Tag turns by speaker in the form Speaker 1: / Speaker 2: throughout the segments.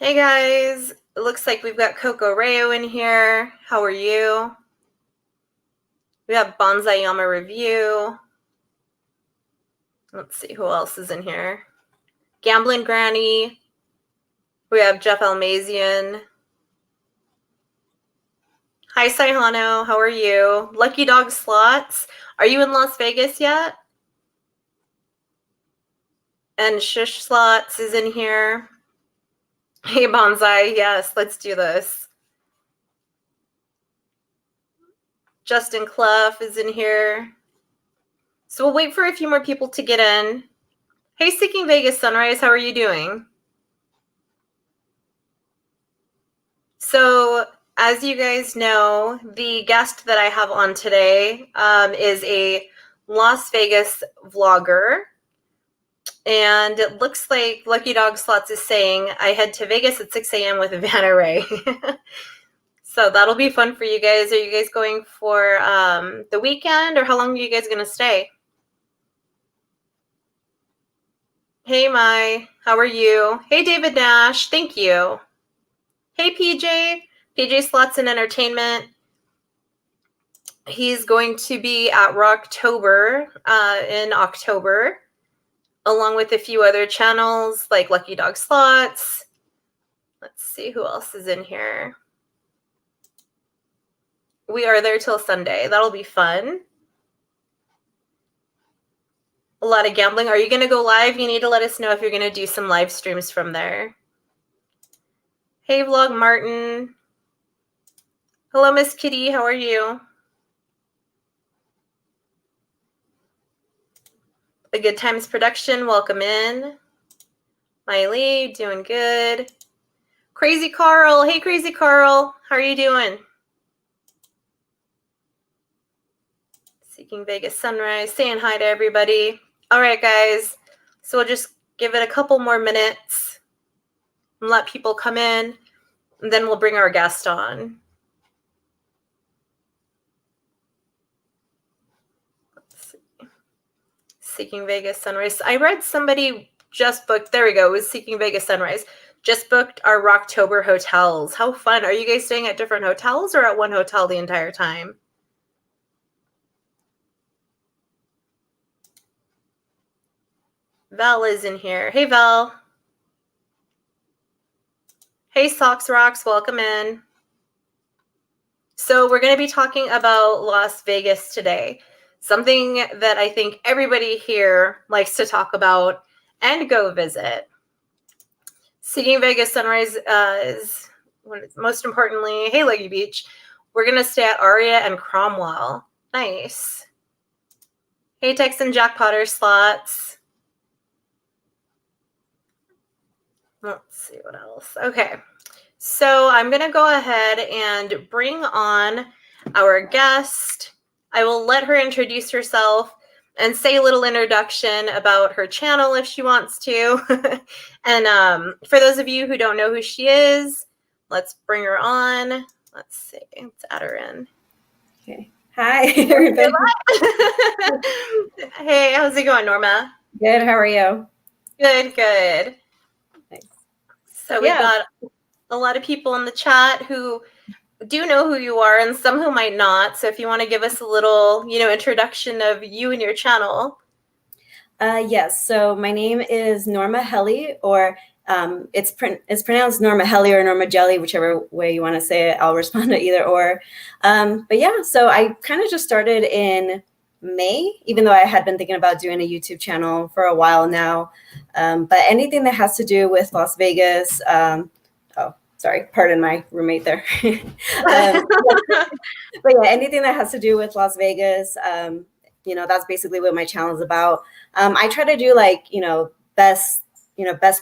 Speaker 1: Hey guys, it looks like we've got Coco Rayo in here. How are you? We have Bonsai Yama Review. Let's see who else is in here. Gambling Granny. We have Jeff Almazian. Hi Saihano, how are you? Lucky Dog Slots. Are you in Las Vegas yet? And Shish Slots is in here. Hey Bonsai, yes, let's do this. Justin Clough is in here. So we'll wait for a few more people to get in. Hey Seeking Vegas Sunrise, how are you doing? So as you guys know, the guest that I have on today is a Las Vegas vlogger. And it looks like Lucky Dog Slots is saying, I head to Vegas at 6 a.m. with Vanna Ray. So that'll be fun for you guys. Are you guys going for the weekend, or how long are you guys going to stay? Hey, Mai. How are you? Hey, David Nash. Thank you. Hey, PJ. PJ Slots and Entertainment. He's going to be at Rocktober in October, along with a few other channels like Lucky Dog Slots. Let's see who else is in here. We are there till Sunday. That'll be fun. A lot of gambling. Are you going to go live? You need to let us know if you're going to do some live streams from there. Hey, Vlog Martin. Hello, Miss Kitty. How are you? A Good Times Production. Welcome in. Miley, doing good. Crazy Carl. Hey, Crazy Carl. How are you doing? Seeking Vegas Sunrise. Saying hi to everybody. All right, guys. So we'll just give it a couple more minutes and let people come in, and then we'll bring our guest on. Let's see. Seeking Vegas Sunrise. I read somebody just booked. There we go. It was Seeking Vegas Sunrise. Just booked our Rocktober hotels. How fun. Are you guys staying at different hotels or at one hotel the entire time? Val is in here. Hey, Val. Hey, Socks Rocks. Welcome in. So we're going to be talking about Las Vegas today. Something that I think everybody here likes to talk about and go visit. Seeking Vegas Sunrise is, most importantly, hey, Leggy Beach. We're going to stay at Aria and Cromwell. Nice. Hey, Texan Jack Potter Slots. Let's see what else. Okay. So I'm going to go ahead and bring on our guest. I will let her introduce herself and say a little introduction about her channel if she wants to. And for those of you who don't know who she is, let's bring her on. Let's see. Let's add her in.
Speaker 2: Okay. Hi, everybody.
Speaker 1: Hey, how's it going, Norma?
Speaker 2: Good. How are you?
Speaker 1: Good, good.
Speaker 2: Thanks.
Speaker 1: So we've got a lot of people in the chat who do know who you are and some who might not. So if you want to give us a little, introduction of you and your channel.
Speaker 2: Yes. So my name is Norma Geli, or it's pronounced Norma Geli or Norma Geli, whichever way you want to say it. I'll respond to either or. But yeah, so I kind of just started in May, even though I had been thinking about doing a YouTube channel for a while now. But anything that has to do with Las Vegas, sorry, pardon my roommate there. But yeah, anything that has to do with Las Vegas, that's basically what my channel is about. I try to do best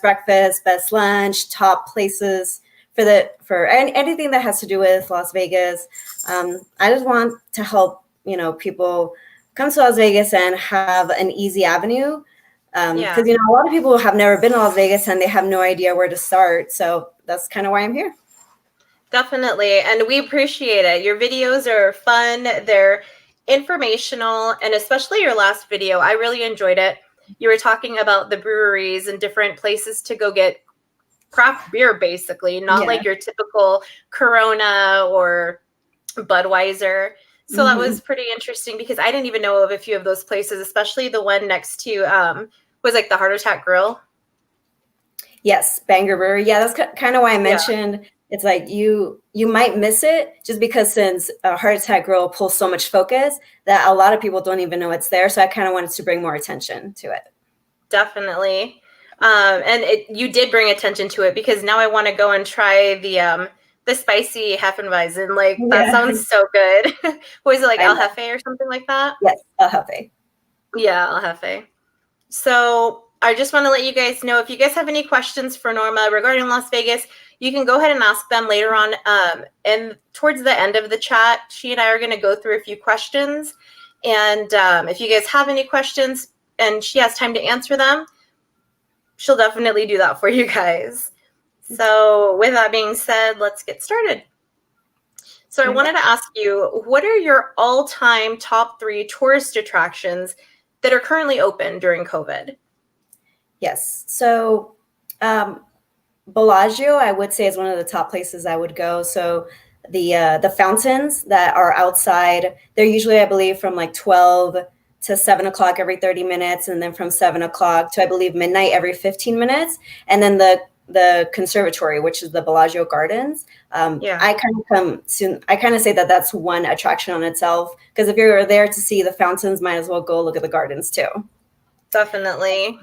Speaker 2: breakfast, best lunch, top places for anything that has to do with Las Vegas. I just want to help, people come to Las Vegas and have an easy avenue. Because, a lot of people have never been to Las Vegas and they have no idea where to start. So that's kind of why I'm here.
Speaker 1: Definitely. And we appreciate it. Your videos are fun. They're informational. And especially your last video, I really enjoyed it. You were talking about the breweries and different places to go get craft beer, basically, not
Speaker 2: Yeah.
Speaker 1: like your typical Corona or Budweiser. So that was pretty interesting because I didn't even know of a few of those places, especially the one next to was like the Heart Attack Grill.
Speaker 2: Yes, Bangor Brewery. Yeah, that's kind of why I
Speaker 1: Yeah.
Speaker 2: mentioned it's like you might miss it just because since Heart Attack Grill pulls so much focus that a lot of people don't even know it's there. So I kind of wanted to bring more attention to it.
Speaker 1: Definitely. And you did bring attention to it because now I want to go and try the spicy Hefeweizen. Like that sounds so good. Was it like El Jefe or something like that?
Speaker 2: Yes, El Jefe.
Speaker 1: Yeah, El Jefe. So I just want to let you guys know if you guys have any questions for Norma regarding Las Vegas, you can go ahead and ask them later on. And towards the end of the chat, she and I are going to go through a few questions. And if you guys have any questions and she has time to answer them, she'll definitely do that for you guys. So with that being said, let's get started. So I wanted to ask you, what are your all-time top 3 tourist attractions that are currently open during COVID?
Speaker 2: Yes. So Bellagio, I would say, is one of the top places I would go. So the fountains that are outside, they're usually, I believe, from like 12 to 7 o'clock every 30 minutes, and then from 7 o'clock to, I believe, midnight every 15 minutes. And then the conservatory, which is the Bellagio Gardens. I kind of say that that's one attraction on itself, because if you're there to see the fountains, might as well go look at the gardens too.
Speaker 1: Definitely.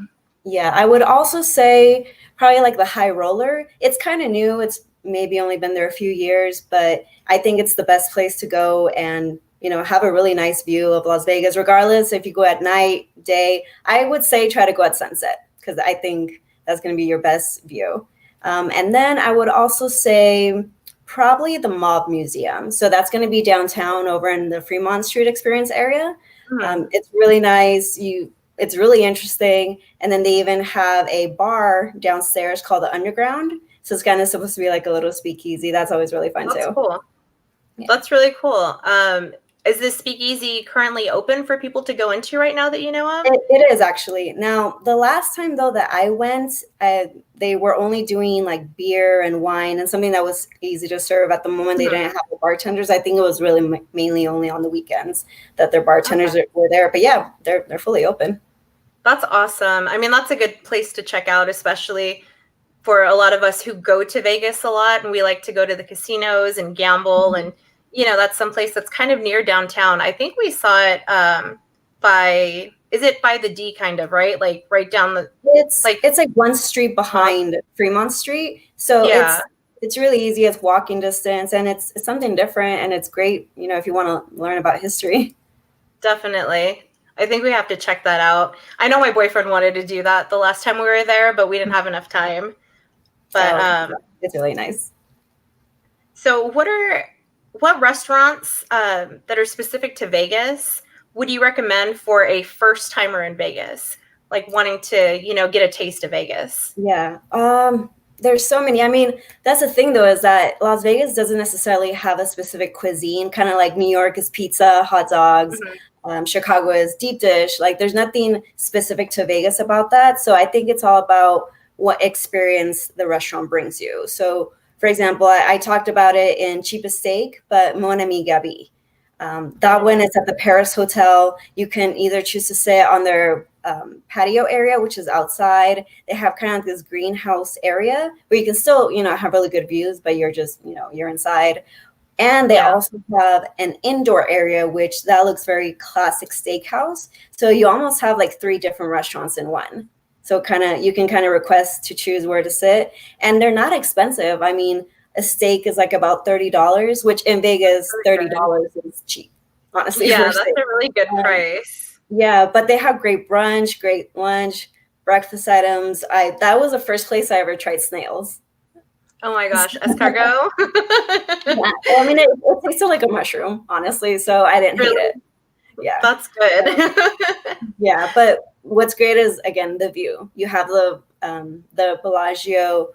Speaker 2: Yeah, I would also say probably like the High Roller. It's kind of new. It's maybe only been there a few years, but I think it's the best place to go and, you know, have a really nice view of Las Vegas, regardless if you go at night, day. I would say try to go at sunset, because I think that's going to be your best view. And then I would also say probably the Mob Museum. So that's going to be downtown over in the Fremont Street Experience area. It's really nice. It's really interesting. And then they even have a bar downstairs called the Underground. So it's kind of supposed to be like a little speakeasy. That's always really fun too.
Speaker 1: That's cool. Yeah. That's really cool. Is this speakeasy currently open for people to go into right now that you know of?
Speaker 2: It is actually. Now, the last time though that I went, they were only doing like beer and wine and something that was easy to serve at the moment. They didn't have the bartenders. I think it was really mainly only on the weekends that their bartenders were there. But yeah, they're fully open.
Speaker 1: That's awesome. I mean, that's a good place to check out, especially for a lot of us who go to Vegas a lot and we like to go to the casinos and gamble. And, you know, that's someplace that's kind of near downtown. I think we saw it is it by the D kind of, right? Like right down the...
Speaker 2: It's like one street behind Fremont Street. So it's really easy. It's walking distance and it's something different and it's great, you know, if you want to learn about history.
Speaker 1: Definitely. I think we have to check that out. I know my boyfriend wanted to do that the last time we were there, but we didn't have enough time. But
Speaker 2: it's really nice.
Speaker 1: So what restaurants that are specific to Vegas would you recommend for a first timer in Vegas, like wanting to, you know, get a taste of Vegas?
Speaker 2: Yeah. There's so many. I mean, that's the thing though, is that Las Vegas doesn't necessarily have a specific cuisine, kind of like New York is pizza, hot dogs. Chicago is deep dish. Like there's nothing specific to Vegas about that. So I think it's all about what experience the restaurant brings you. So for example, I talked about it in Cheapest Steak, but Mon Ami Gabi. That one is at the Paris Hotel. You can either choose to sit on their patio area, which is outside. They have kind of like this greenhouse area where you can still, you know, have really good views, but you're just, you know, you're inside. And they also have an indoor area, which that looks very classic steakhouse. So you almost have like 3 different restaurants in one. So you can kind of request to choose where to sit. And they're not expensive. I mean, a steak is like about $30, which in Vegas, $30 is cheap, honestly.
Speaker 1: Yeah, that's a really good price.
Speaker 2: Yeah, but they have great brunch, great lunch, breakfast items. That was the first place I ever tried snails.
Speaker 1: Oh my gosh, escargot?
Speaker 2: Yeah. I mean, it tasted like a mushroom, honestly, so I didn't hate it. Yeah.
Speaker 1: That's good.
Speaker 2: Yeah, but what's great is, again, the view. You have the Bellagio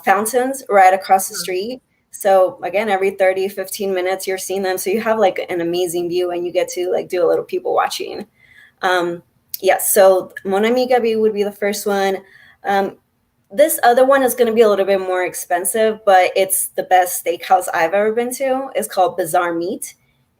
Speaker 2: fountains right across the street. So again, every 30, 15 minutes, you're seeing them. So you have like an amazing view and you get to like do a little people watching. So Mon Ami Gabi would be the first one. This other one is going to be a little bit more expensive, but it's the best steakhouse I've ever been to. It's called Bazaar Meat.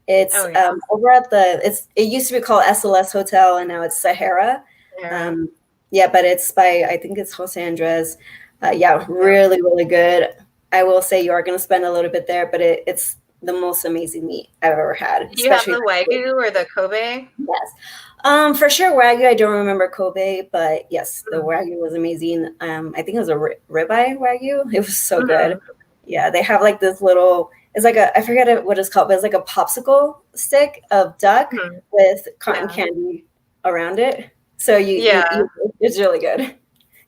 Speaker 2: It's
Speaker 1: Oh yeah.
Speaker 2: over at it used to be called SLS Hotel, and now it's Sahara.
Speaker 1: Yeah.
Speaker 2: Um, yeah, but it's by, I think it's Jose Andres. Yeah,
Speaker 1: Yeah.
Speaker 2: really, really good. I will say you are going to spend a little bit there, but it's the most amazing meat I've ever had,
Speaker 1: Do you have
Speaker 2: especially.
Speaker 1: the Wagyu or the Kobe?
Speaker 2: Yes. For sure, Wagyu. I don't remember Kobe, but yes, the
Speaker 1: Mm-hmm.
Speaker 2: Wagyu was amazing. I think it was a ribeye Wagyu. It was so
Speaker 1: Mm-hmm.
Speaker 2: good. Yeah, they have like this little. It's like I forget what it's called, but it's like a popsicle stick of duck
Speaker 1: Mm-hmm.
Speaker 2: with cotton
Speaker 1: Yeah.
Speaker 2: candy around it. So
Speaker 1: Yeah.
Speaker 2: it's really good.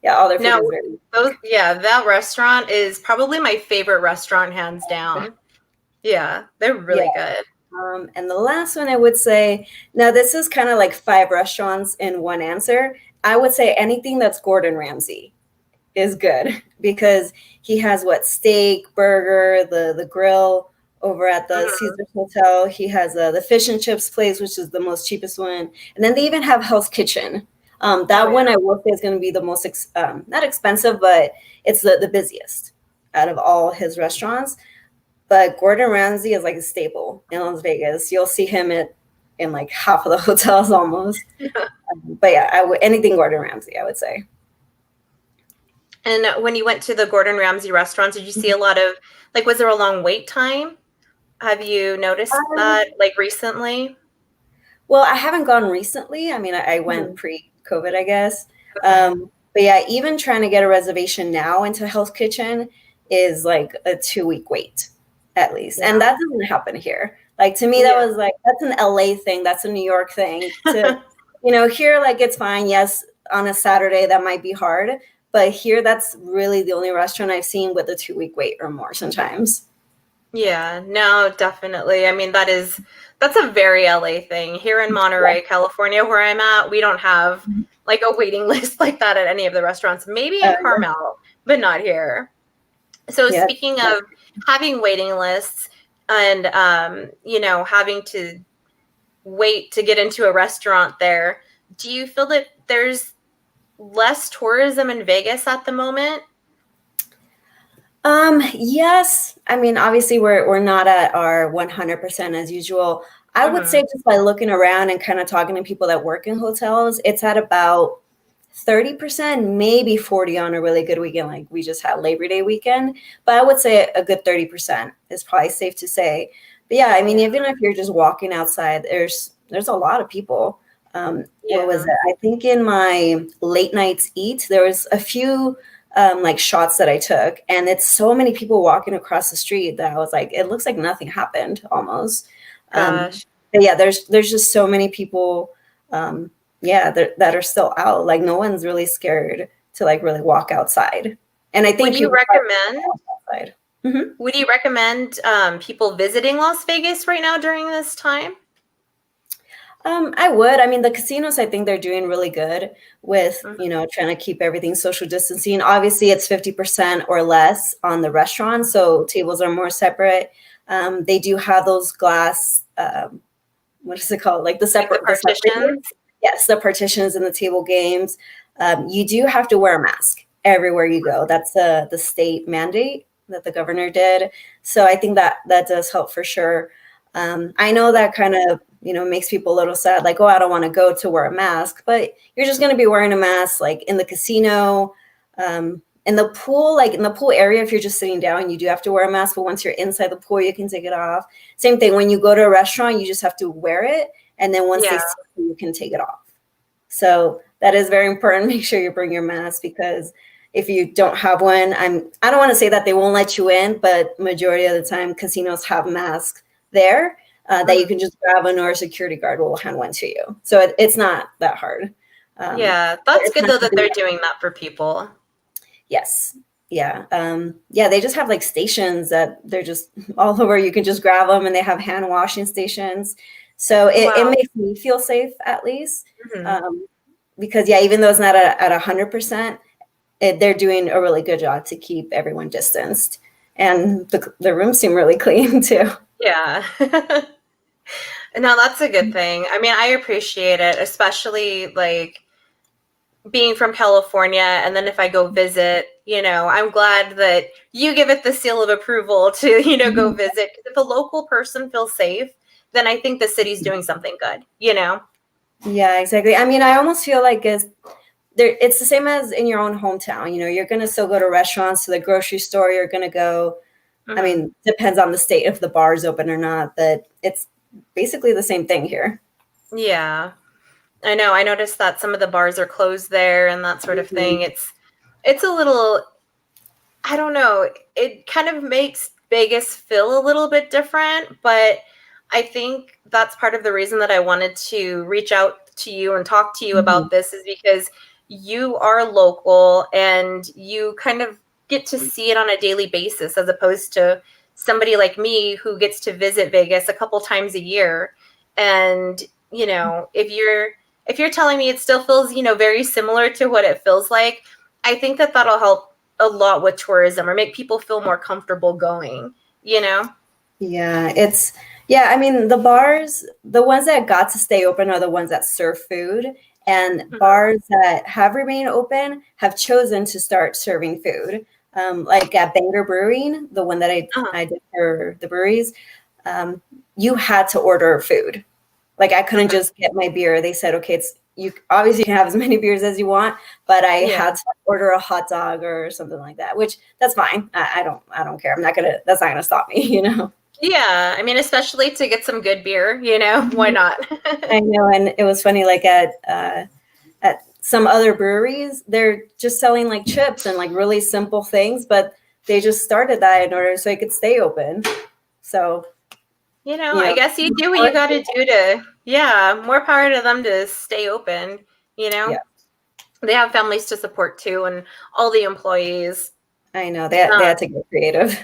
Speaker 2: Yeah, all their food
Speaker 1: No,
Speaker 2: is very
Speaker 1: that restaurant is probably my favorite restaurant, hands
Speaker 2: good.
Speaker 1: down. Yeah, they're
Speaker 2: Yeah.
Speaker 1: really good.
Speaker 2: And the last one I would say, now this is kind of like 5 restaurants in one answer. I would say anything that's Gordon Ramsay is good because he has steak, burger, the grill over at the
Speaker 1: Mhm.
Speaker 2: Caesar Hotel. He has the fish and chips place, which is the most cheapest one, and then they even have Hell's Kitchen.
Speaker 1: Oh
Speaker 2: That
Speaker 1: yeah.
Speaker 2: one I will say is going to be the most not expensive, but it's the busiest out of all his restaurants. But Gordon Ramsay is like a staple in Las Vegas. You'll see him in like half of the hotels almost. But yeah, anything Gordon Ramsay, I would say.
Speaker 1: And when you went to the Gordon Ramsay restaurants, did you see a lot of like was there a long wait time? Have you noticed
Speaker 2: Um,
Speaker 1: that like recently?
Speaker 2: well, I haven't gone recently. I mean, I went
Speaker 1: Mhm.
Speaker 2: pre-COVID, I guess.
Speaker 1: Okay.
Speaker 2: But yeah, even trying to get a reservation now into Hell's Kitchen is like a 2 week wait at least. And
Speaker 1: Yeah.
Speaker 2: that doesn't happen here. Like to me, that
Speaker 1: Yeah.
Speaker 2: was like, that's an LA thing. That's a New York thing. Here, like it's fine. Yes, on a Saturday, that might be hard. But here, that's really the only restaurant I've seen with a 2 week wait or more sometimes.
Speaker 1: Yeah, no, definitely. I mean, that's a very LA thing. Here in
Speaker 2: Yeah.
Speaker 1: Monterey, California, where I'm at, we don't have like a waiting list like that at any of the restaurants. Maybe in
Speaker 2: Yeah.
Speaker 1: Carmel, but not here. So
Speaker 2: Yeah.
Speaker 1: speaking of having waiting lists and having to wait to get into a restaurant there, do you feel that there's less tourism in Vegas at the moment?
Speaker 2: Yes. I mean, obviously we're not at our 100% as usual. I would say
Speaker 1: Hmm.
Speaker 2: just by looking around and kind of talking to people that work in hotels, it's at about 30%, maybe 40 on a really good weekend. Like we just had Labor Day weekend, but I would say a good 30% is probably safe to say. But yeah, I mean,
Speaker 1: Yeah.
Speaker 2: even if you're just walking outside, there's a lot of people. What was
Speaker 1: Yeah.
Speaker 2: it? I think in my late nights eat, there was a few like shots that I took, and it's so many people walking across the street that I was like, it looks like nothing happened almost. Um,
Speaker 1: Gosh.
Speaker 2: but yeah, there's just so many people, yeah, that are still out. Like no one's really scared to like really walk outside, and I
Speaker 1: Would
Speaker 2: think
Speaker 1: you
Speaker 2: people are
Speaker 1: recommend
Speaker 2: outside. Mhm.
Speaker 1: Would you recommend people visiting Las Vegas right now during this time?
Speaker 2: I would. I mean, the casinos, I think they're doing really good with,
Speaker 1: Mhm.
Speaker 2: trying to keep everything social distancing. Obviously, it's 50% or less on the restaurant, so tables are more separate. They do have those glass, what is it called? Like
Speaker 1: Like the
Speaker 2: the separated.
Speaker 1: partitions?
Speaker 2: Yes, the partitions in the table games. You do have to wear a mask everywhere you go. That's the state mandate that the governor did. So I think that does help for sure. I know that kind of makes people a little sad, like, oh, I don't want to go to wear a mask, but you're just going to be wearing a mask like in the casino, in the pool, like in the pool area. If you're just sitting down, you do have to wear a mask, but once you're inside the pool, you can take it off. Same thing when you go to a restaurant, you just have to wear it, and then once they
Speaker 1: Yeah.
Speaker 2: see you can take it off. So that is very important. Make sure you bring your mask because if you don't have one, I don't want to say that they won't let you in, but majority of the time casinos have masks there that you
Speaker 1: Mhm.
Speaker 2: can just grab one or a security guard will hand one to you. So it's not that hard.
Speaker 1: Yeah,
Speaker 2: But
Speaker 1: that's
Speaker 2: it's
Speaker 1: good
Speaker 2: not
Speaker 1: though that
Speaker 2: something
Speaker 1: they're
Speaker 2: that,
Speaker 1: doing that for people.
Speaker 2: yes. Yeah. Yeah, they just have like stations that they're just all over. You can just grab them and they have hand washing stations. So it
Speaker 1: Wow.
Speaker 2: makes me feel safe at least.
Speaker 1: Mhm.
Speaker 2: Um, because yeah, even though it's not at 100%, they're doing a really good job to keep everyone distanced, and the rooms seem really clean too.
Speaker 1: Yeah. No, that's a good thing. I mean, I appreciate it, especially like being from California, and then if I go visit, I'm glad that you give it the seal of approval to, go visit. Because if a local person feels safe, then I think the city's doing something good,
Speaker 2: Yeah, exactly. I mean, I almost feel like it's the same as in your own hometown. You're going to still go to restaurants, to the grocery store. You're going to go,
Speaker 1: Mm-hmm.
Speaker 2: I mean, depends on the state if the bar is open or not, but it's basically the same thing here.
Speaker 1: Yeah, I know. I noticed that some of the bars are closed there and that sort of thing. It's a little, I don't know. It kind of makes Vegas feel a little bit different, but I think that's part of the reason that I wanted to reach out to you and talk to you about this is because you are local and you kind of get to see it on a daily basis as opposed to somebody like me who gets to visit Vegas a couple times a year. And, if you're telling me it still feels, very similar to what it feels like, I think that that'll help a lot with tourism or make people feel more comfortable going,
Speaker 2: Yeah, I mean, the bars, the ones that got to stay open are the ones that serve food, and bars that have remained open have chosen to start serving food. Like at Banger Brewing, the one that I did for the breweries, you had to order food. Like I couldn't just get my beer. They said, okay, you obviously can have as many beers as you want, but I had to order a hot dog or something like that, which that's fine. I don't care. That's not gonna stop me,
Speaker 1: Yeah, I mean, especially to get some good beer, why not?
Speaker 2: I know, and it was funny, like at some other breweries, they're just selling like chips and like really simple things, but they just started that in order so it could stay open. So
Speaker 1: I guess you do what you got to do to, more power to them to stay open,
Speaker 2: Yeah.
Speaker 1: They have families to support too, and all the employees.
Speaker 2: I know, they had to get creative.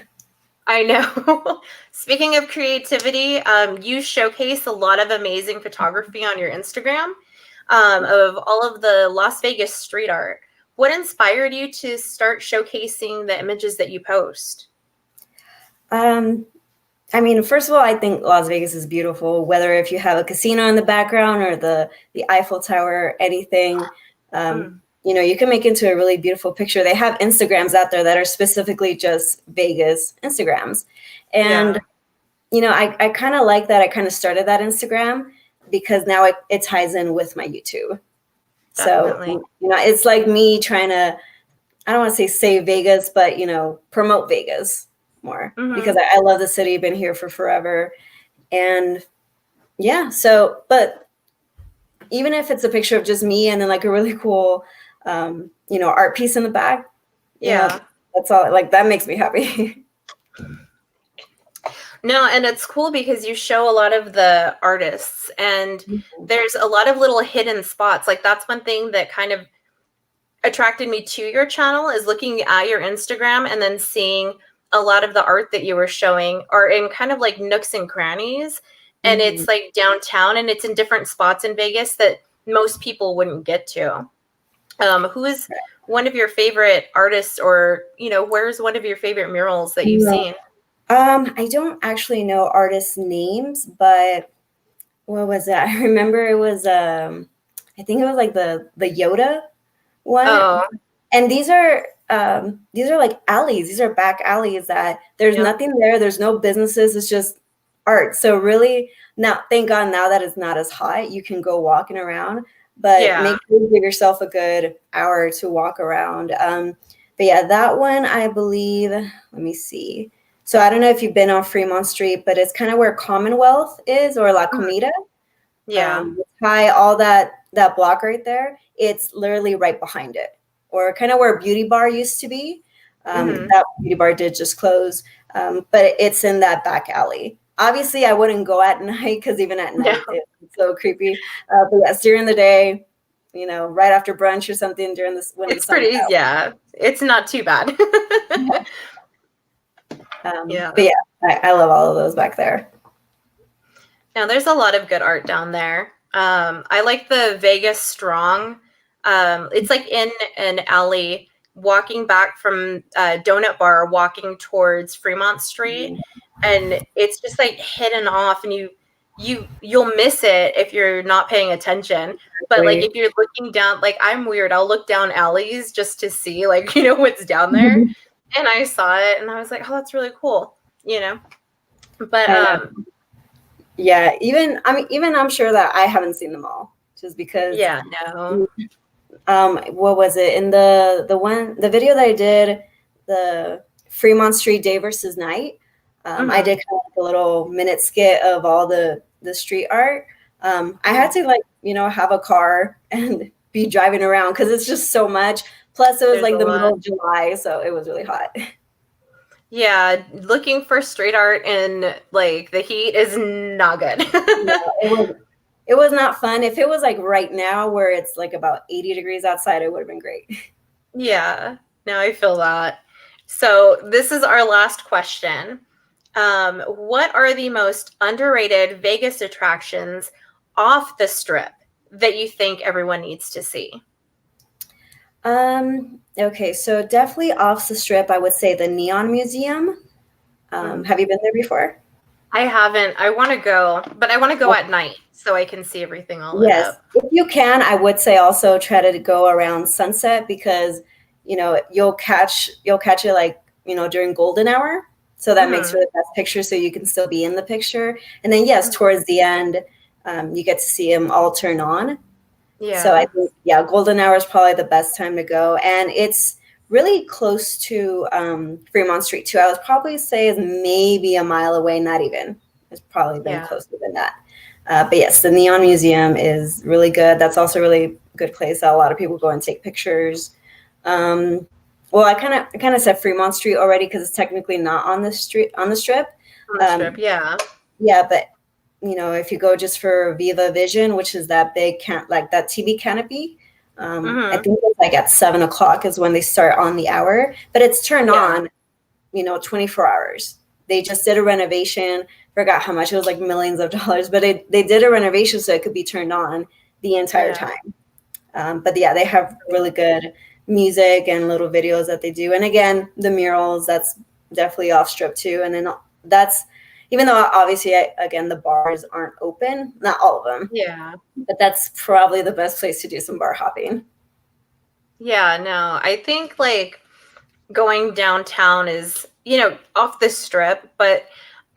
Speaker 1: I know. Speaking of creativity, you showcase a lot of amazing photography on your Instagram of all of the Las Vegas street art. What inspired you to start showcasing the images that you post?
Speaker 2: I mean, first of all, I think Las Vegas is beautiful, whether if you have a casino in the background or the Eiffel Tower, anything. You can make into a really beautiful picture. They have Instagrams out there that are specifically just Vegas Instagrams. And, I kind of like that. I kind of started that Instagram because now it ties in with my YouTube.
Speaker 1: Definitely.
Speaker 2: So, it's like me trying to, I don't want to say save Vegas, but, promote Vegas more because I love the city, been here for forever. And but even if it's a picture of just me and then like a really cool art piece in the back, that's all, like that makes me happy.
Speaker 1: No, and it's cool because you show a lot of the artists and there's a lot of little hidden spots. Like that's one thing that kind of attracted me to your channel is looking at your Instagram and then seeing a lot of the art that you were showing are in kind of like nooks and crannies. And it's like downtown and it's in different spots in Vegas that most people wouldn't get to. Who is one of your favorite artists or, where's one of your favorite murals that you've seen?
Speaker 2: I don't actually know artists' names, but what was it? I remember it was, I think it was like the Yoda one.
Speaker 1: Oh.
Speaker 2: And these are like alleys. These are back alleys that there's nothing there. There's no businesses. It's just art. So really now, thank God now that it's not as hot, you can go walking around, but make sure you give yourself a good hour to walk around. But yeah, that one, I believe, let me see. So I don't know if you've been on Fremont Street, but it's kind of where Commonwealth is or La Comida. High, all that block right there. It's literally right behind it, or kind of where Beauty Bar used to be. That Beauty Bar did just close, but it's in that back alley. Obviously, I wouldn't go at night because even at night it's so creepy. But yes, during the day, right after brunch or something during this when
Speaker 1: it's pretty it's not too bad.
Speaker 2: But yeah, I love all of those back there.
Speaker 1: Now there's a lot of good art down there. I like the Vegas Strong. It's like in an alley walking back from Donut Bar, walking towards Fremont Street. And it's just like hidden off and you you'll miss it if you're not paying attention. But like if you're looking down, like I'm weird, I'll look down alleys just to see like, what's down there. And I saw it and I was like, oh, that's really cool, But
Speaker 2: yeah, even I'm sure that I haven't seen them all, just because.
Speaker 1: Yeah, no.
Speaker 2: What was it in the video that I did, the Fremont Street Day versus Night? I did kind of like a little minute skit of all the street art. I had to have a car and be driving around because it's just so much. Plus, it was like the middle of July, so it was really hot.
Speaker 1: Yeah, looking for street art in like the heat is not good.
Speaker 2: No, it was not fun. If it was like right now where it's like about 80 degrees outside, it would have been great.
Speaker 1: Yeah, no, I feel that. So this is our last question. What are the most underrated Vegas attractions off the strip that you think everyone needs to see?
Speaker 2: Okay, so definitely off the strip, I would say the Neon Museum. Have you been there before?
Speaker 1: I haven't. I want to go, but I want to go at night so I can see everything all lit up.
Speaker 2: If you can, I would say also try to go around sunset because you'll catch it like during golden hour. So that makes for the best picture, so you can still be in the picture. And then towards the end, you get to see them all turn on.
Speaker 1: Yeah.
Speaker 2: So I think golden hour is probably the best time to go, and it's really close to Fremont Street too. I would probably say is maybe a mile away, not even. It's probably been closer than that. But yes, the Neon Museum is really good. That's also a really good place that a lot of people go and take pictures. Well, I kind of said Fremont Street already because it's technically not on the strip.
Speaker 1: On the strip, yeah.
Speaker 2: Yeah, but if you go just for Viva Vision, which is that big that TV canopy, I think it's like at 7:00 is when they start on the hour, but it's turned on, 24 hours. They just did a renovation. Forgot how much. It was like millions of dollars, but they did a renovation so it could be turned on the entire time. But yeah, they have really good music and little videos that they do. And again, the murals, that's definitely off strip too. And then that's, even though obviously, again, the bars aren't open, not all of them.
Speaker 1: Yeah.
Speaker 2: But that's probably the best place to do some bar hopping.
Speaker 1: Yeah, no, I think like going downtown is, off the strip. But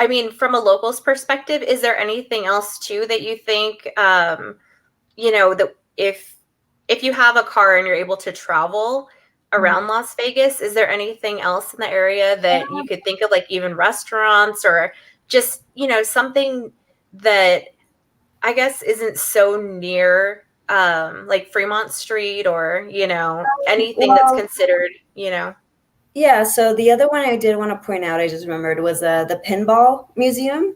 Speaker 1: I mean, from a local's perspective, is there anything else too that you think, that if you have a car and you're able to travel around Las Vegas, is there anything else in the area that you could think of, like even restaurants or just, something that I guess isn't so near like Fremont Street or, anything that's considered,
Speaker 2: Yeah, so the other one I did want to point out, I just remembered, was the Pinball Museum.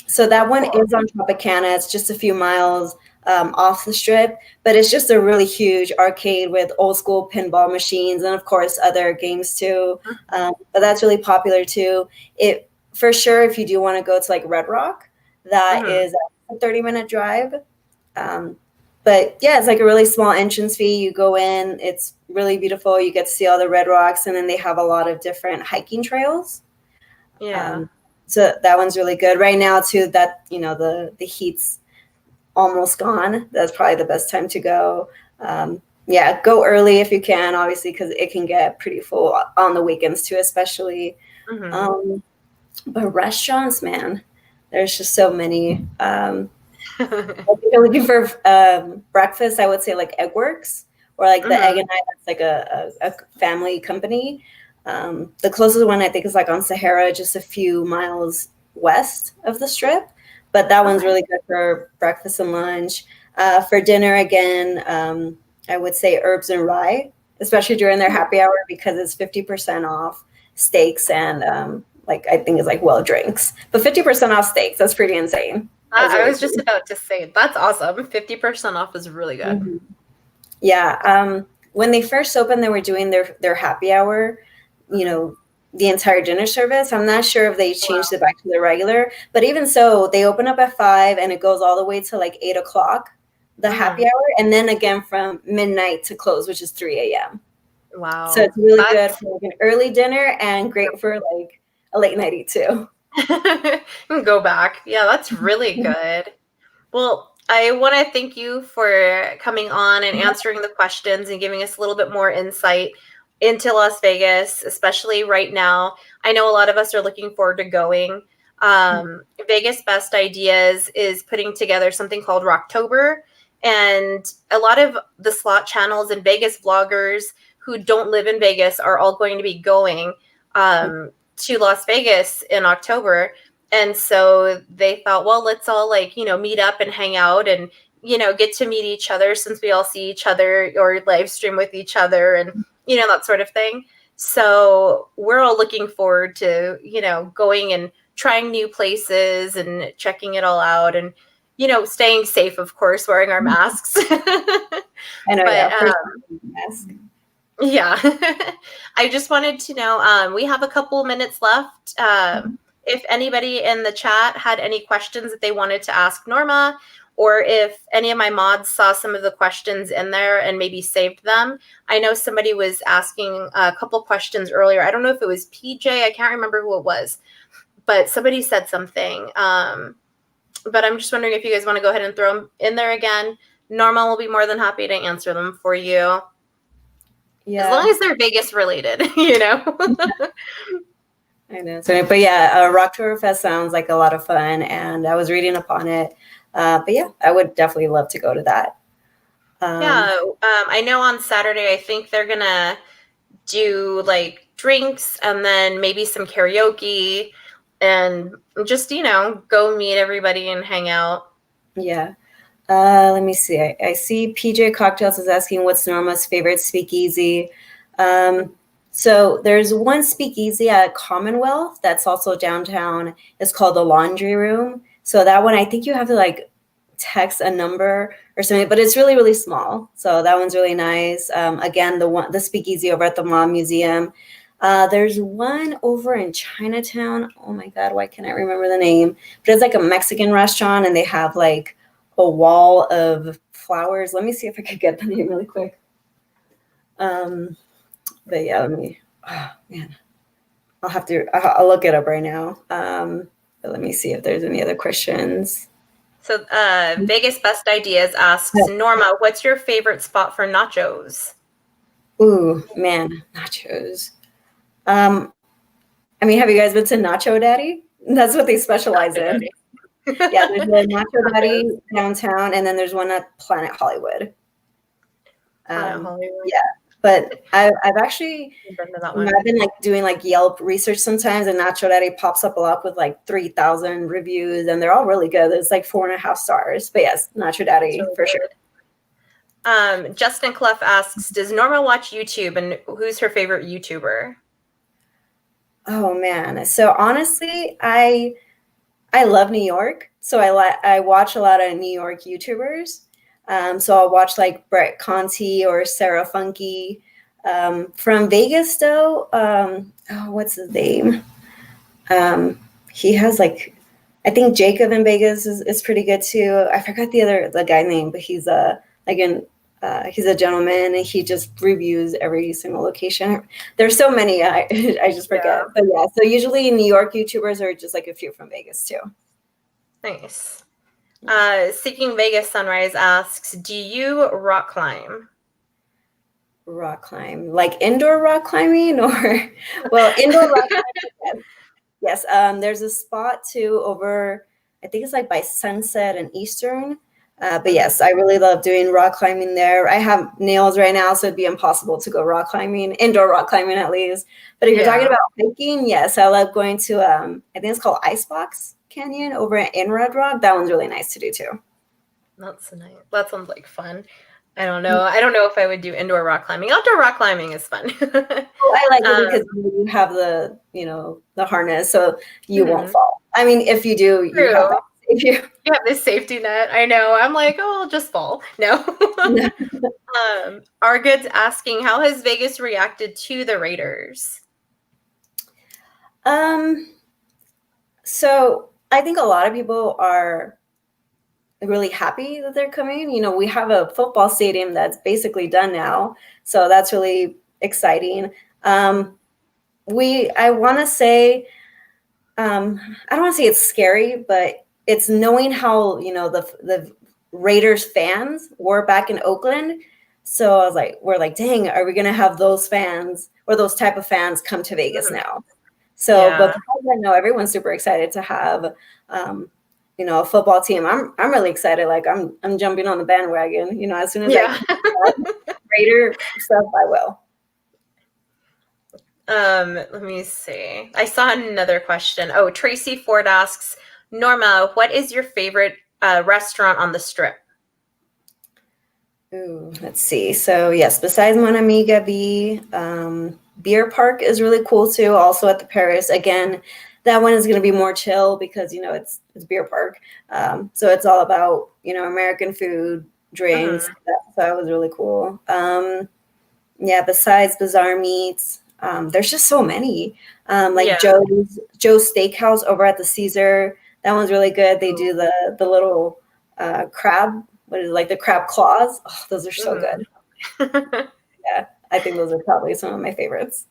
Speaker 2: So that one is on Tropicana. It's just a few miles off the strip, but it's just a really huge arcade with old school pinball machines and of course other games too. But that's really popular too. For sure, if you do want to go to like Red Rock, that is a 30-minute drive. But yeah, it's like a really small entrance fee. You go in, it's really beautiful. You get to see all the red rocks, and then they have a lot of different hiking trails.
Speaker 1: Yeah.
Speaker 2: So that one's really good. Right now too, that the heat's almost gone. That's probably the best time to go. Yeah, go early if you can, obviously, because it can get pretty full on the weekends too, especially. But restaurants, man, there's just so many. If you're looking for breakfast, I would say like Eggworks or like the Egg and I. That's like a family company. The closest one I think is like on Sahara, just a few miles west of the strip. But that one's really good for breakfast and lunch. For dinner, again, I would say Herbs and Rye, especially during their happy hour because it's 50% off steaks and I think it's like drinks. But 50% off steaks, that's pretty insane.
Speaker 1: I was just about to say, that's awesome. 50% off is really good.
Speaker 2: Yeah. When they first opened, they were doing their happy hour, the entire dinner service. I'm not sure if they changed it back to the regular, but even so, they open up at 5 and it goes all the way to like 8:00, the happy hour. And then again from midnight to close, which is 3 a.m.
Speaker 1: Wow.
Speaker 2: So it's really good for like an early dinner and great for like a late night eat too.
Speaker 1: Go back. Yeah, that's really good. Well, I want to thank you for coming on and answering the questions and giving us a little bit more insight into Las Vegas, especially right now. I know a lot of us are looking forward to going. Vegas Best Ideas is putting together something called Rocktober, and a lot of the slot channels and Vegas vloggers who don't live in Vegas are all going to be going to Las Vegas in October. And so they thought, well, let's all meet up and hang out and, get to meet each other since we all see each other or live stream with each other and, that sort of thing. So we're all looking forward to, going and trying new places and checking it all out and, staying safe, of course, wearing our masks.
Speaker 2: I know,
Speaker 1: But,
Speaker 2: mask.
Speaker 1: yeah. I just wanted to know, we have a couple minutes left. If anybody in the chat had any questions that they wanted to ask Norma, or if any of my mods saw some of the questions in there and maybe saved them. I know somebody was asking a couple questions earlier. I don't know if it was PJ. I can't remember who it was, but somebody said something. But I'm just wondering if you guys want to go ahead and throw them in there again. Norma will be more than happy to answer them for you. Yeah. As long as they're Vegas related,
Speaker 2: I know. So, but yeah, Rocktoberfest sounds like a lot of fun, and I was reading up on it. But yeah, I would definitely love to go to that.
Speaker 1: I know on Saturday, I think they're going to do like drinks and then maybe some karaoke and just, go meet everybody and hang out.
Speaker 2: Yeah. Let me see. I see PJ Cocktails is asking what's Norma's favorite speakeasy. So there's one speakeasy at Commonwealth that's also downtown. It's called the Laundry Room. So that one, I think you have to like text a number or something, but it's really, really small. So that one's really nice. Again, the speakeasy over at the Mom Museum. There's one over in Chinatown. Oh my God, why can't I remember the name? But it's like a Mexican restaurant, and they have like a wall of flowers. Let me see if I could get the name really quick. But yeah, oh man, I'll look it up right now. But let me see if there's any other questions.
Speaker 1: So Vegas Best Ideas asks, Norma, what's your favorite spot for nachos?
Speaker 2: Ooh, man, nachos. I mean, have you guys been to Nacho Daddy? That's what they specialize in. Yeah, there's a Nacho Daddy downtown, and then there's one at Planet Hollywood. Yeah, but I've actually I've been like doing like Yelp research sometimes, and Nacho Daddy pops up a lot with like 3,000 reviews, and they're all really good. It's like 4.5 stars. But yes, Nacho Daddy really for sure.
Speaker 1: Justin Clough asks, does Norma watch YouTube, and who's her favorite YouTuber?
Speaker 2: Oh man, so honestly, I love New York, so I watch a lot of New York YouTubers. So I'll watch like Brett Conti or Sarah Funky. From Vegas though, what's his name? He has like, I think Jacob in Vegas is pretty good too. I forgot the guy's name, but he's he's a gentleman, and he just reviews every single location. There's so many, I just forget. Yeah. But yeah, so usually New York YouTubers are just like a few from Vegas too.
Speaker 1: Nice. Seeking Vegas Sunrise asks, do you rock climb?
Speaker 2: Rock climb, like indoor rock climbing, or well, indoor rock climbing. Yes. There's a spot too over, I think it's like by Sunset and Eastern. But yes, I really love doing rock climbing there. I have nails right now, so it'd be impossible to go rock climbing, indoor rock climbing at least. But if you're talking about hiking, yes, I love going to, I think it's called Icebox Canyon over in Red Rock. That one's really nice to do too.
Speaker 1: That's nice. That sounds like fun. I don't know. I don't know if I would do indoor rock climbing. Outdoor rock climbing is fun.
Speaker 2: I like it because you have the harness, so you won't fall. I mean, if you do, you have that. If you
Speaker 1: have this safety net. I know. I'm like, oh, I'll just fall. No. Argood's asking, how has Vegas reacted to the Raiders?
Speaker 2: So I think a lot of people are really happy that they're coming. We have a football stadium that's basically done now, so that's really exciting. I want to say I don't want to say it's scary, but it's knowing how, the Raiders fans were back in Oakland. So I was like, we're like, dang, are we going to have those fans or those type of fans come to Vegas now? So, but
Speaker 1: Yeah.
Speaker 2: because I know everyone's super excited to have, a football team, I'm really excited. Like I'm jumping on the bandwagon, as soon as I
Speaker 1: Yeah.
Speaker 2: can Raider stuff, I will.
Speaker 1: Let me see. I saw another question. Oh, Tracy Ford asks, Norma, what is your favorite restaurant on the Strip?
Speaker 2: Ooh, let's see. So yes, besides Mon Ami Gabi, Beer Park is really cool too. Also at the Paris. Again, that one is going to be more chill because it's Beer Park. So it's all about American food, drinks.
Speaker 1: Mhm.
Speaker 2: So that was really cool. Yeah. Besides Bazaar Meats, there's just so many.
Speaker 1: Yeah.
Speaker 2: Like Joe's Steakhouse over at the Caesar. That one's really good. They do the little crab. What is it, like the crab claws? Oh, those are so good.
Speaker 1: Mhm.
Speaker 2: Yeah, I think those are probably some of my favorites.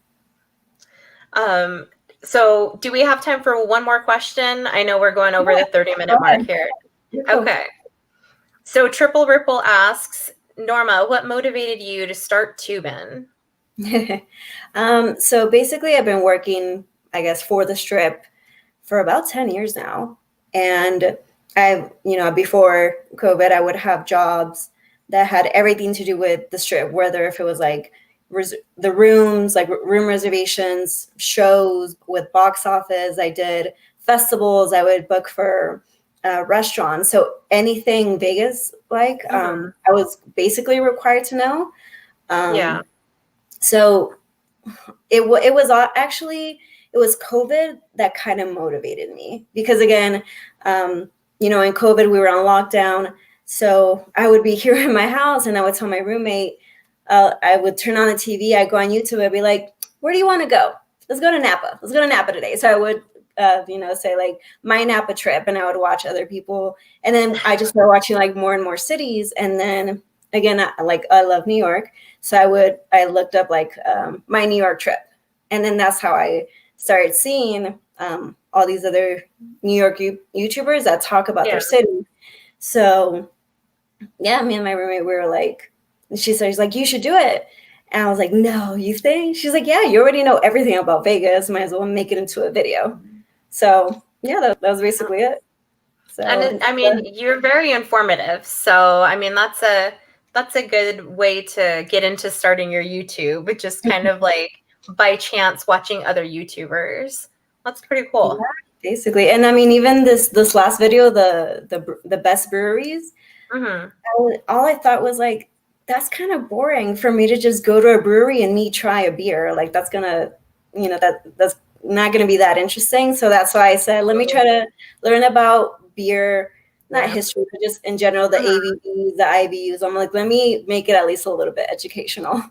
Speaker 1: So do we have time for one more question? I know we're going over the 30-minute mark here.
Speaker 2: You're cool.
Speaker 1: Okay. So Triple Ripple asks, Norma, what motivated you to start Tubin?
Speaker 2: So basically, I've been working, I guess, for the Strip for about 10 years now. And before COVID, I would have jobs that had everything to do with the Strip, whether if it was like the rooms, like room reservations, shows with box office. I did festivals. I would book for restaurants. So anything Vegas, like, I was basically required to know.
Speaker 1: Yeah.
Speaker 2: So it was actually it was COVID that kind of motivated me because again, in COVID we were on lockdown, so I would be here in my house and I would tell my roommate, I would turn on the TV, I'd go on YouTube, I'd be like, where do you want to go? Let's go to Napa. Let's go to Napa today. So I would, say like my Napa trip, and I would watch other people, and then I just started watching like more and more cities, and then again, I love New York, so I looked up like my New York trip, and then that's how I started seeing all these other New York YouTubers that talk about their city. So yeah, me and my roommate, we were like, she's like, you should do it. And I was like, no, you think? She's like, yeah, you already know everything about Vegas. Might as well make it into a video. So yeah, that was basically it. So
Speaker 1: And I mean, you're very informative. So I mean, that's a good way to get into starting your YouTube, just kind of like by chance watching other YouTubers. That's pretty cool.
Speaker 2: yeah, basically, and I mean, even this last video, the best breweries,
Speaker 1: Mm-hmm.
Speaker 2: all I thought was like, that's kind of boring for me to just go to a brewery and me try a beer. Like that's gonna, that's not gonna be that interesting. So that's why I said, let me try to learn about beer, not history, but just in general, the ABVs, the IBUs. I'm like, let me make it at least a little bit educational.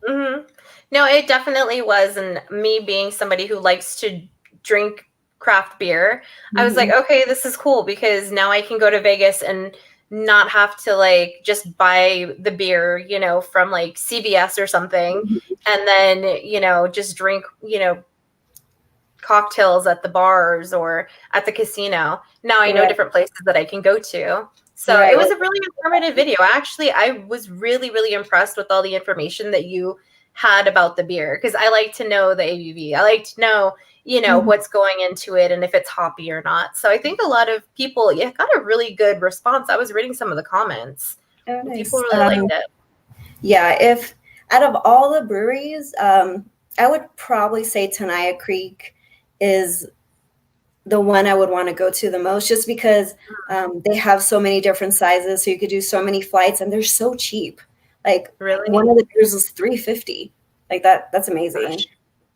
Speaker 1: Mm-hmm. No, it definitely was. And me being somebody who likes to drink craft beer, I was like, okay, this is cool because now I can go to Vegas and not have to like just buy the beer, from like CVS or something, and then, just drink, cocktails at the bars or at the casino. Now I know different places that I can go to. So it was a really informative video. Actually, I was really, really impressed with all the information that you had about the beer because I like to know the ABV. I like to know, what's going into it and if it's hoppy or not. So I think a lot of people got a really good response. I was reading some of the comments.
Speaker 2: Oh, nice.
Speaker 1: People really liked it.
Speaker 2: Yeah, if out of all the breweries, I would probably say Tenaya Creek is the one I would want to go to the most, just because they have so many different sizes, so you could do so many flights, and they're so cheap. Like
Speaker 1: Really?
Speaker 2: one of the beers was $3.50. Like that's amazing.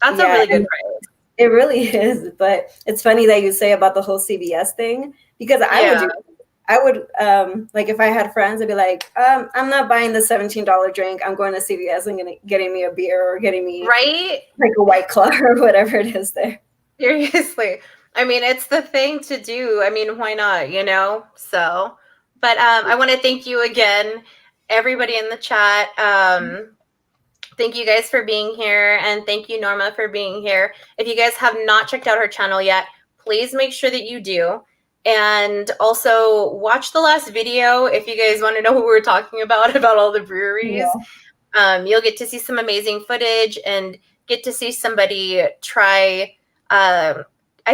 Speaker 1: That's a really good price.
Speaker 2: It really is. But it's funny that you say about the whole CVS thing, because I would like if I had friends, I'd be like, I'm not buying the $17 drink. I'm going to CVS and getting me a beer or getting me like a White Claw or whatever it is there.
Speaker 1: Seriously. I mean, it's the thing to do. I mean, why not, So, but I want to thank you again, everybody in the chat. Thank you guys for being here. And thank you, Norma, for being here. If you guys have not checked out her channel yet, please please make sure that you do. And also watch the last video if you guys want to know what we were talking about all the breweries. You'll get to see some amazing footage and get to see somebody try. I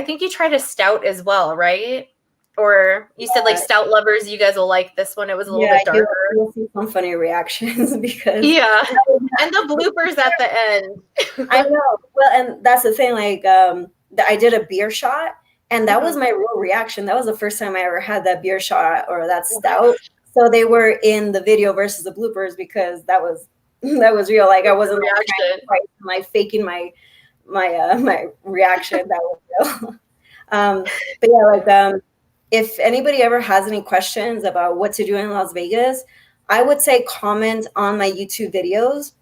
Speaker 1: think you tried a stout as well, right? Or you said like stout lovers, you guys will like this one. It was a little bit darker.
Speaker 2: You'll see some funny reactions because
Speaker 1: and the bloopers at the end.
Speaker 2: I know. Well, and that's the thing. Like, I did a beer shot, and that was my real reaction. That was the first time I ever had that beer shot or that stout. So they were in the video versus the bloopers because that was real. Like I wasn't like faking my reaction. That was real. But yeah, like if anybody ever has any questions about what to do in Las Vegas, I would say comment on my YouTube videos,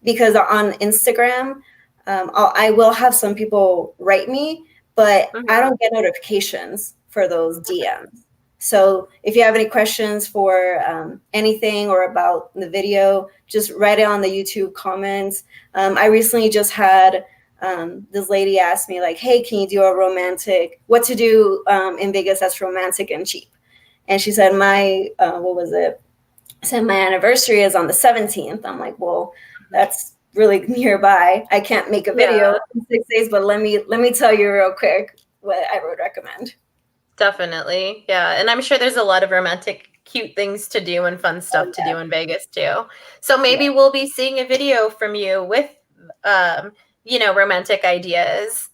Speaker 2: because on Instagram, I will have some people write me, but I don't get notifications for those DMs. So if you have any questions for anything or about the video, just write it on the YouTube comments. I recently just had this lady ask me like, hey, can you do what to do in Vegas that's romantic and cheap? And she said, my anniversary is on the 17th. I'm like, well, that's really nearby. I can't make a video in 6 days, but let me tell you real quick what I would recommend.
Speaker 1: Definitely. Yeah. And I'm sure there's a lot of romantic, cute things to do and fun stuff to do in Vegas too. So maybe we'll be seeing a video from you with, romantic ideas,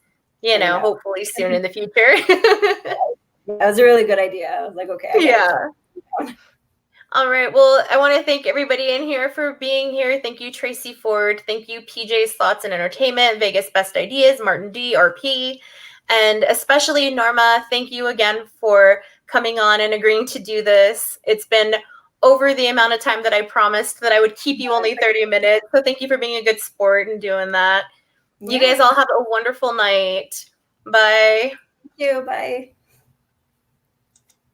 Speaker 1: hopefully soon in the future.
Speaker 2: That was a really good idea. I was like, okay.
Speaker 1: All right. Well, I want to thank everybody in here for being here. Thank you, Tracy Ford. Thank you, PJ's Thoughts and Entertainment, Vegas Best Ideas, Martin D, RP. And especially Norma, thank you again for coming on and agreeing to do this. It's been over the amount of time that I promised that I would keep you only 30 minutes. So thank you for being a good sport and doing that. You guys all have a wonderful night. Bye.
Speaker 2: Thank you. Bye.